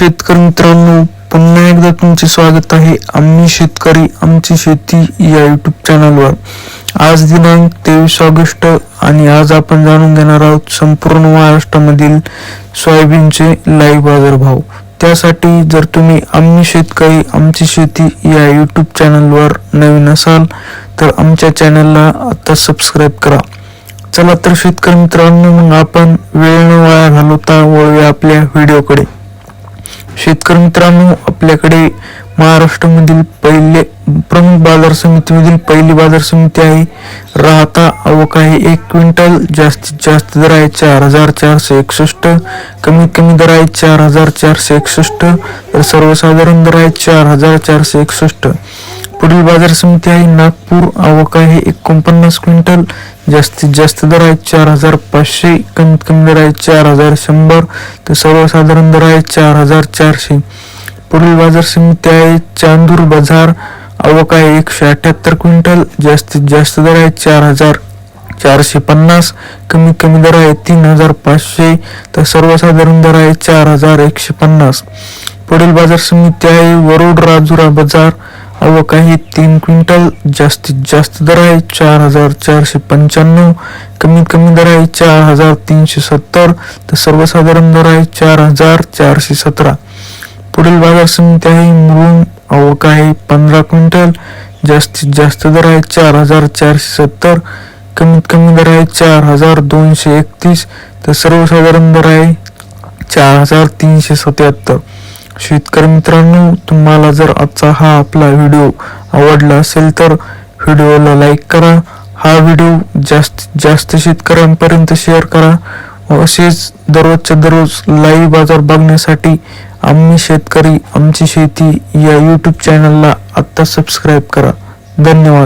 शेतकरी मित्रांनो, पुन्हा एकदा तुमचे स्वागत आहे आम्ही शेतकरी आमची शेती या युट्यूब चॅनलवर। आज दिनांक 23 ऑगस्ट आणि आज आपण जाणून घेणार आहोत संपूर्ण महाराष्ट्रामधील सोयाबीनचे लाईव्ह बाजारभाव। त्यासाठी जर तुम्ही आम्ही शेतकरी आमची शेती या युट्यूब चॅनलवर नवीन असाल तर आमच्या चॅनलला आता सबस्क्राईब करा। चला तर शेतकरी मित्रांनो, मग आपण वेळ न वाया घालवता वळूया आपल्या व्हिडिओकडे। शेतकरी मित्रांनो, आपल्याकडे महाराष्ट्रामधील पहिले प्रमुख बाजार समितीमधील पहिली बाजार समिती आहे राहता। आवक आहे 1 क्विंटल। जास्तीत जास्त दर आहे 4461, कमीत कमी दर आहे 4461, तर सर्वसाधारण दर आहे 4461। पुढील बाजार समिती आहे नागपूर। आवक आहे 49 क्विंटल। जास्तीत जास्त दर आहे 4500, कमीत कमी दर आहे 4100, तर सर्वसाधारण दर आहे 4400। पुढील बाजार समिती आहे चांदूर बाजार। आवक आहे 178 क्विंटल। जास्तीत जास्त दर आहे 4450, कमीत कमी दर आहे 3500, तर सर्वसाधारण दर आहे 4150। पुढील बाजार समिती आहे वरोड राजुरा बाजार। आवक आहे 3 क्विंटल। जास्तीत जास्त दर आहे 4495, कमीत कमी दर आहे 4370, तर सर्वसाधारण दर आहे 4417। पुढील बाजार समिती आहे मुरुम। आवक आहे 15 क्विंटल। जास्तीत जास्त दर आहे 4470, कमीत कमी दर आहे 4231, तर सर्वसाधारण दर आहे 4377। शेतकरी मित्रांनो, तुम्हाला जर आजचा हा आपला व्हिडिओ आवडला असेल तर व्हिडिओला लाईक करा। हा व्हिडिओ जास्तीत जास्त शेतकऱ्यांपर्यंत शेअर करा। असेच दररोजच्या दररोज लाईव्ह बाजार बघण्यासाठी आम्ही शेतकरी आमची शेती या यूट्यूब चॅनलला आत्ता सबस्क्राईब करा। धन्यवाद।